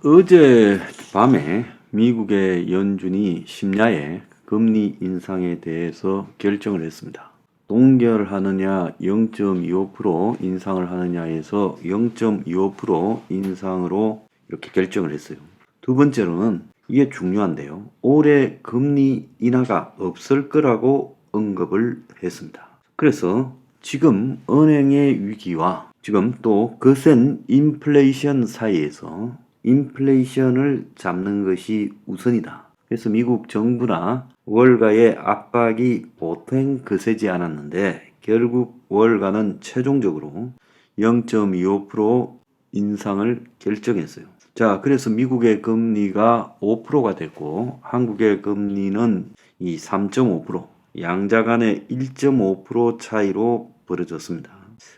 어제 밤에 미국의 연준이 심야에 금리 인상에 대해서 결정을 했습니다. 동결하느냐 0.25% 인상을 하느냐에서 0.25% 인상으로 이렇게 결정을 했어요. 두 번째로는 이게 중요한데요. 올해 금리 인하가 없을 거라고 언급을 했습니다. 그래서 지금 은행의 위기와 지금 또 거센 인플레이션 사이에서 인플레이션을 잡는 것이 우선이다. 그래서 미국 정부나 월가의 압박이 보통 거세지 않았는데 결국 월가는 최종적으로 0.25% 인상을 결정했어요. 자, 그래서 미국의 금리가 5%가 됐고 한국의 금리는 이 3.5%, 양자 간의 1.5% 차이로 벌어졌습니다.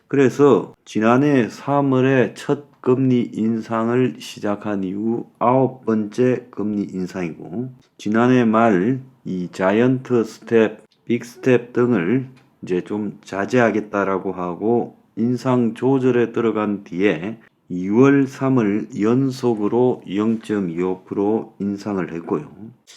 그래서 지난해 3월에 첫 금리 인상을 시작한 이후 9번째 금리 인상이고, 지난해 말 이 자이언트 스텝, 빅 스텝 등을 이제 좀 자제하겠다라고 하고 인상 조절에 들어간 뒤에 2월, 3월 연속으로 0.25% 인상을 했고요.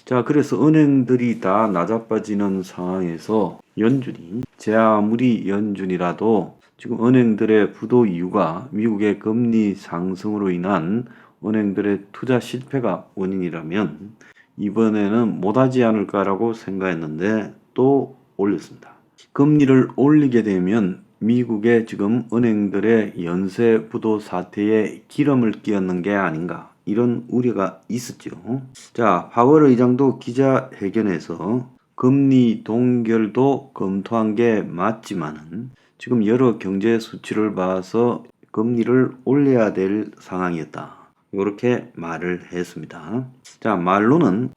자, 그래서 은행들이 다 낮아빠지는 상황에서 연준이, 제 아무리 연준이라도 지금 은행들의 부도 이유가 미국의 금리 상승으로 인한 은행들의 투자 실패가 원인이라면 이번에는 못하지 않을까라고 생각했는데 또 올렸습니다. 금리를 올리게 되면 미국의 지금 은행들의 연쇄 부도 사태에 기름을 끼얹는 게 아닌가 이런 우려가 있었죠. 자, 파월 의장도 기자회견에서 금리 동결도 검토한 게 맞지만은 지금 여러 경제 수치를 봐서 금리를 올려야 될 상황이었다. 이렇게 말을 했습니다. 자, 말로는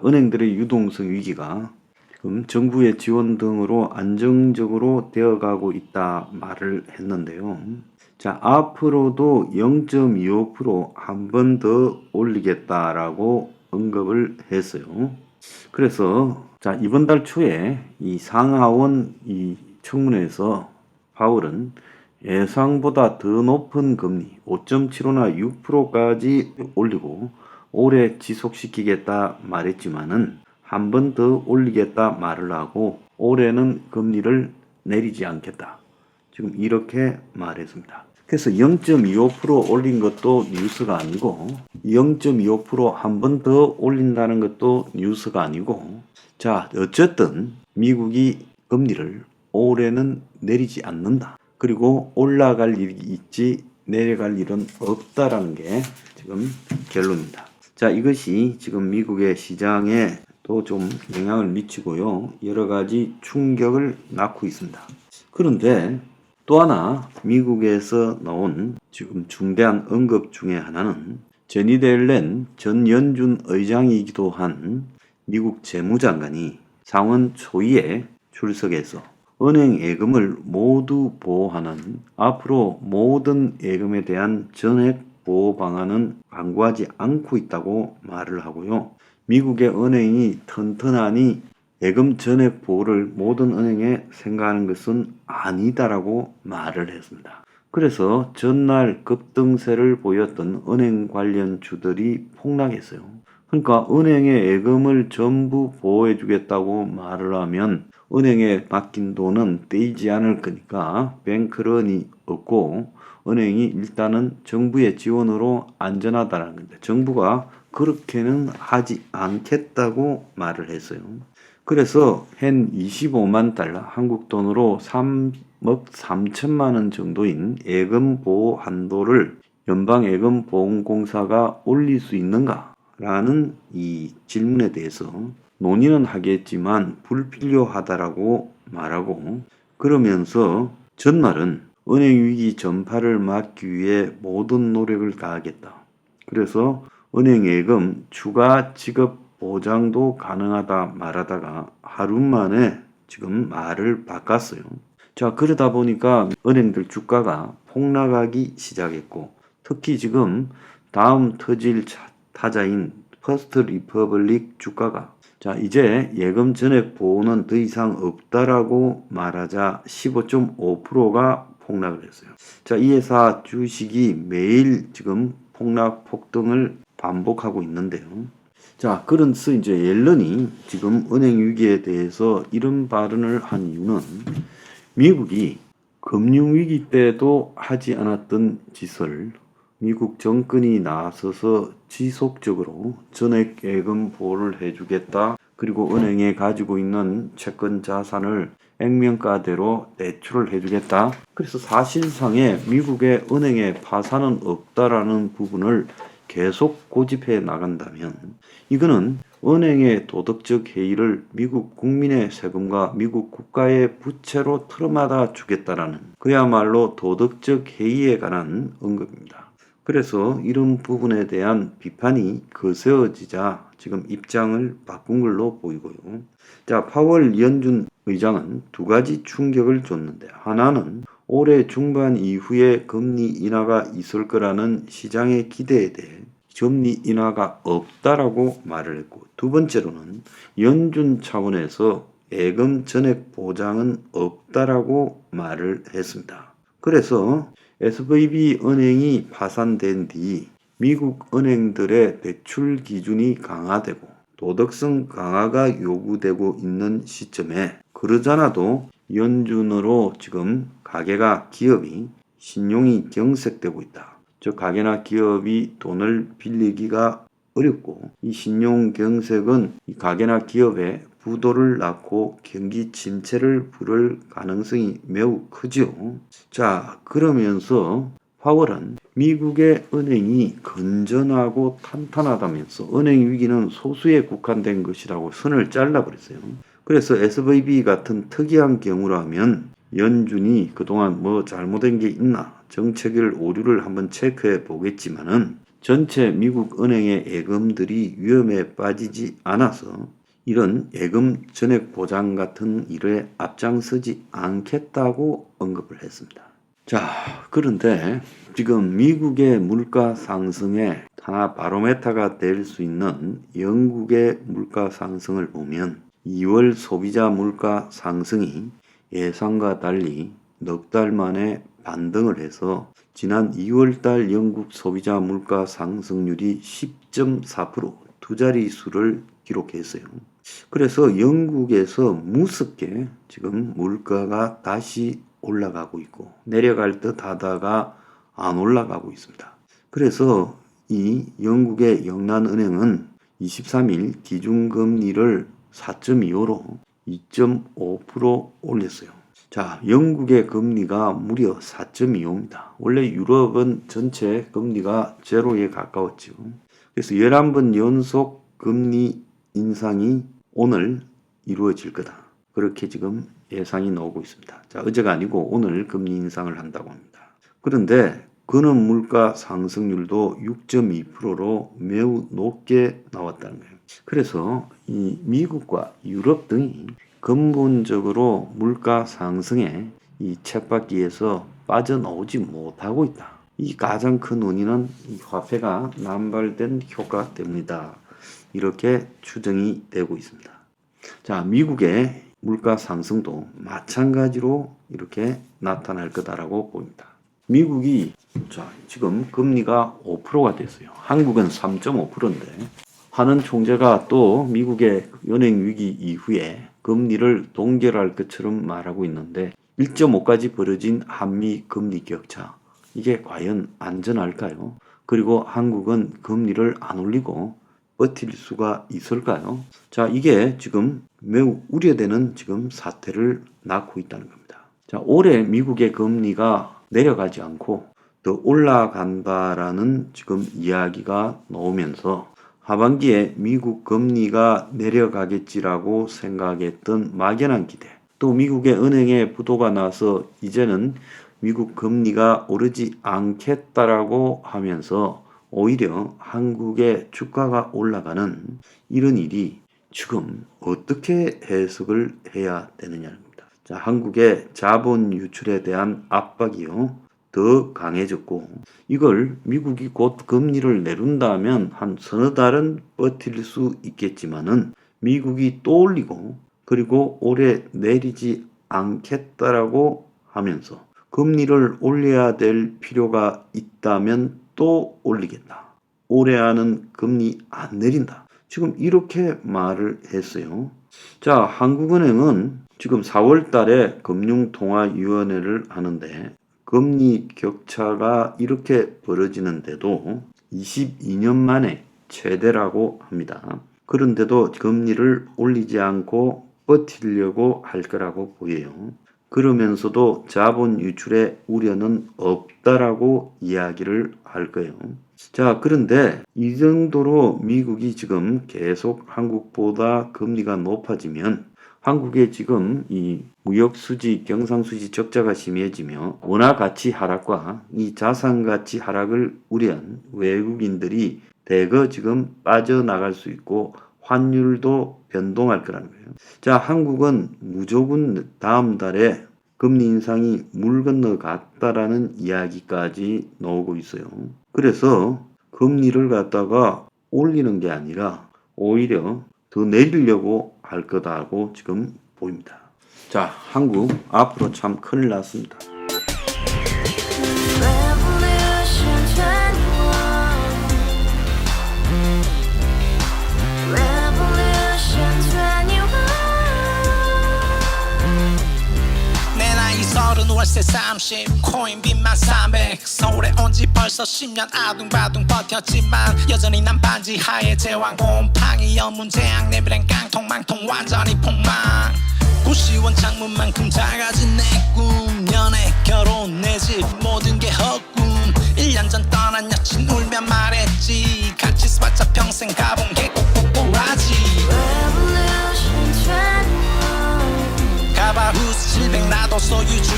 은행들의 유동성 위기가 지금 정부의 지원 등으로 안정적으로 되어가고 있다 말을 했는데요. 자, 앞으로도 0.25% 한 번 더 올리겠다라고 언급을 했어요. 그래서 자, 이번 달 초에 이 상하원 이 청문회에서 파월은 예상보다 더 높은 금리 5.75나 6%까지 올리고 올해 지속시키겠다 말했지만은 한 번 더 올리겠다 말을 하고 올해는 금리를 내리지 않겠다. 지금 이렇게 말했습니다. 그래서 0.25% 올린 것도 뉴스가 아니고 0.25% 한 번 더 올린다는 것도 뉴스가 아니고, 자, 어쨌든 미국이 금리를 올해는 내리지 않는다. 그리고 올라갈 일이 있지 내려갈 일은 없다라는 게 지금 결론입니다. 자, 이것이 지금 미국의 시장에 또 좀 영향을 미치고요. 여러 가지 충격을 낳고 있습니다. 그런데 또 하나 미국에서 나온 지금 중대한 언급 중에 하나는 제니드 옐렌 전 연준 의장이기도 한 미국 재무장관이 상원 초위에 출석해서 은행 예금을 모두 보호하는 앞으로 모든 예금에 대한 전액 보호 방안은 강구하지 않고 있다고 말을 하고요. 미국의 은행이 튼튼하니 예금 전액 보호를 모든 은행에 생각하는 것은 아니다라고 말을 했습니다. 그래서 전날 급등세를 보였던 은행 관련 주들이 폭락했어요. 그러니까 은행의 예금을 전부 보호해 주겠다고 말을 하면 은행에 맡긴 돈은 떼이지 않을 거니까 뱅크런이 없고 은행이 일단은 정부의 지원으로 안전하다는 건데 정부가 그렇게는 하지 않겠다고 말을 했어요. 그래서 한 25만 달러, 한국 돈으로 3억 3천만 원 정도인 예금 보호 한도를 연방예금보험공사가 올릴 수 있는가? 라는 이 질문에 대해서 논의는 하겠지만 불필요하다라고 말하고, 그러면서 전날은 은행 위기 전파를 막기 위해 모든 노력을 다하겠다. 그래서 은행 예금 추가 지급 보장도 가능하다 말하다가 하루 만에 지금 말을 바꿨어요. 자, 그러다 보니까 은행들 주가가 폭락하기 시작했고, 특히 지금 다음 터질 타자인 퍼스트 리퍼블릭 주가가 자, 이제 예금 전액 보호는 더 이상 없다라고 말하자 15.5%가 폭락을 했어요. 자, 이 회사 주식이 매일 지금 폭락 폭등을 반복하고 있는데요. 자, 그래서 이제 옐런이 지금 은행 위기에 대해서 이런 발언을 한 이유는 미국이 금융 위기 때도 하지 않았던 짓을 미국 정권이 나서서 지속적으로 전액 예금 보호를 해주겠다. 그리고 은행에 가지고 있는 채권 자산을 액면가대로 대출을 해주겠다. 그래서 사실상의 미국의 은행의 파산은 없다라는 부분을 계속 고집해 나간다면 이거는 은행의 도덕적 해이를 미국 국민의 세금과 미국 국가의 부채로 틀어막아 주겠다라는 그야말로 도덕적 해이에 관한 언급입니다. 그래서 이런 부분에 대한 비판이 거세어지자 지금 입장을 바꾼 걸로 보이고요. 자, 파월 연준 의장은 두 가지 충격을 줬는데 하나는 올해 중반 이후에 금리 인하가 있을 거라는 시장의 기대에 대해 금리 인하가 없다라고 말을 했고 두 번째로는 연준 차원에서 예금 전액 보장은 없다라고 말을 했습니다. 그래서 SVB 은행이 파산된 뒤 미국 은행들의 대출 기준이 강화되고 도덕성 강화가 요구되고 있는 시점에 그러잖아도 연준으로 지금 가게가 기업이 신용이 경색되고 있다. 즉 가게나 기업이 돈을 빌리기가 어렵고 이 신용 경색은 이 가게나 기업에 부도를 낳고 경기 침체를 부를 가능성이 매우 크죠. 자, 그러면서 파월은 미국의 은행이 건전하고 탄탄하다면서 은행 위기는 소수에 국한된 것이라고 선을 잘라버렸어요. 그래서 SVB 같은 특이한 경우라면 연준이 그동안 뭐 잘못된 게 있나 정책을 오류를 한번 체크해 보겠지만은 전체 미국 은행의 예금들이 위험에 빠지지 않아서 이런 예금 전액 보장 같은 일에 앞장서지 않겠다고 언급을 했습니다. 자, 그런데 지금 미국의 물가 상승에 하나 바로메타가 될 수 있는 영국의 물가 상승을 보면 2월 소비자 물가 상승이 예상과 달리 넉 달 만에 반등을 해서 지난 2월달 영국 소비자 물가 상승률이 10.4% 두 자릿수를 기록했어요. 그래서 영국에서 무섭게 지금 물가가 다시 올라가고 있고 내려갈 듯 하다가 안 올라가고 있습니다. 그래서 이 영국의 영란은행은 23일 기준금리를 4.25로 2.5% 올렸어요. 자, 영국의 금리가 무려 4.25입니다. 원래 유럽은 전체 금리가 제로에 가까웠죠. 그래서 11번 연속 금리 인상이 오늘 이루어질 거다. 그렇게 지금 예상이 나오고 있습니다. 자, 어제가 아니고 오늘 금리 인상을 한다고 합니다. 그런데 근원 물가 상승률도 6.2%로 매우 높게 나왔다는 거예요. 그래서 이 미국과 유럽 등이 근본적으로 물가 상승에 이 쳇바퀴에서 빠져나오지 못하고 있다. 이 가장 큰 원인은 이 화폐가 남발된 효과 때문이다. 이렇게 추정이 되고 있습니다. 자, 미국의 물가 상승도 마찬가지로 이렇게 나타날 거다라고 보입니다. 미국이 지금 금리가 5%가 됐어요. 한국은 3.5%인데 하는 총재가 또 미국의 연행 위기 이후에 금리를 동결할 것처럼 말하고 있는데 1.5까지 벌어진 한미 금리 격차 이게 과연 안전할까요? 그리고 한국은 금리를 안 올리고 버틸 수가 있을까요? 자, 이게 지금 매우 우려되는 지금 사태를 낳고 있다는 겁니다. 자, 올해 미국의 금리가 내려가지 않고 더 올라간다라는 지금 이야기가 나오면서 하반기에 미국 금리가 내려가겠지라고 생각했던 막연한 기대, 또 미국의 은행에 부도가 나서 이제는 미국 금리가 오르지 않겠다라고 하면서 오히려 한국의 주가가 올라가는 이런 일이 지금 어떻게 해석을 해야 되느냐입니다. 자, 한국의 자본 유출에 대한 압박이요. 더 강해졌고 이걸 미국이 곧 금리를 내린다면 한 서너 달은 버틸 수 있겠지만은 미국이 또 올리고 그리고 올해 내리지 않겠다라고 하면서 금리를 올려야 될 필요가 있다면 또 올리겠다. 올해와는 금리 안 내린다. 지금 이렇게 말을 했어요. 자, 한국은행은 지금 4월 달에 금융통화위원회를 하는데 금리 격차가 이렇게 벌어지는데도 22년 만에 최대라고 합니다. 그런데도 금리를 올리지 않고 버티려고 할 거라고 보여요. 그러면서도 자본 유출의 우려는 없다라고 이야기를 할 거예요. 자, 그런데 이 정도로 미국이 지금 계속 한국보다 금리가 높아지면 한국의 지금 이 무역수지, 경상수지 적자가 심해지며 원화 가치 하락과 이 자산 가치 하락을 우려한 외국인들이 대거 지금 빠져나갈 수 있고 환율도 변동할 거라는 거예요. 자, 한국은 무조건 다음 달에 금리 인상이 물 건너갔다라는 이야기까지 나오고 있어요. 그래서 금리를 갖다가 올리는 게 아니라 오히려 더 내리려고 할 거다고 지금 보입니다. 자, 한국 앞으로 참 큰일 났습니다. 월세 30 코인 빚만 300 서울에 온 지 벌써 10년 아둥바둥 버텼지만 여전히 난 반지 하에 제왕 곰팡이 연문제약 내비랑 깡통망통 완전히 폭망 90원 창문만큼 작아진 내 꿈 연애 결혼 내 집 모든 게 헛꿈 1년 전 떠난 여친 울며 말했지 같이 써봤자 평생 가본 게 꼭꼭꼭라지 가바후스 700 나도 소유주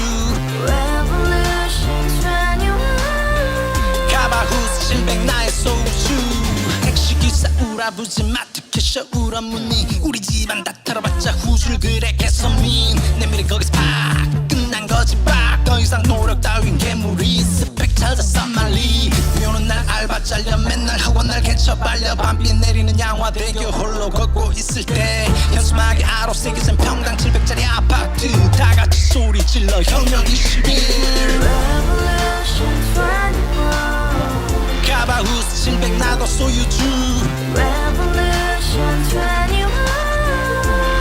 가바후스 700 나의 소유주 택시기사 우라부지 마트캐셔 울어무니 우리 집안 다 털어봤자 후줄 그래 개선민 내 미래 거기서 팍 끝난 거지 팍 더 이상 노력 따윈 괴물이 스펙 찾아 싼말리 비오는 날 알바 잘려 맨날 학원 날 개쳐 발려 밤비 내리는 양화대교 홀로 걷고 있을 때 현수막에 아로 새겨진 평당 700짜리 아파트 다같이 소리 질러 혁명 21 가바후스 700 나도 소유주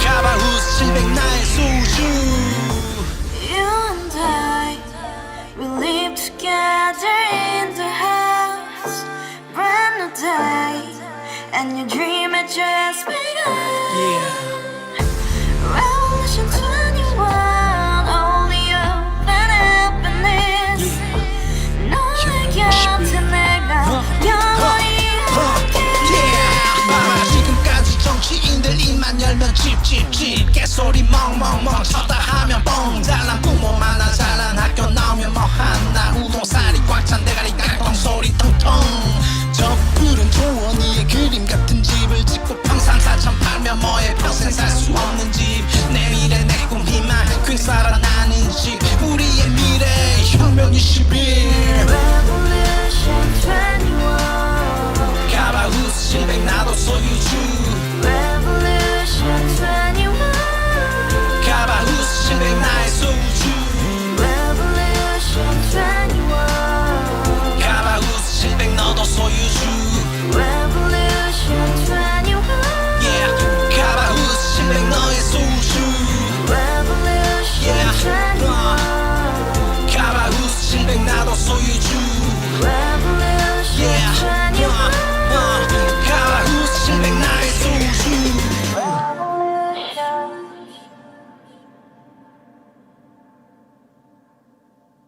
가바후스 700 나의 소유주 Together in the house, brand new day, and your dream had just begun. Revolution 21, only hope and happiness. 너의 곁에 내가 영원히 함께. 지금까지 정치인들 입만 열면 찝찝찝 개소리 멍멍멍 쳤다 하면 뻥 잘난 부모 만나 잘난 학교 나오면 뭐하나 우동살이 꽉 찬 대가리 깡통 소리 통통 저 푸른 초원위에 그림 같은 집을 짓고 평상 4천 팔면 뭐해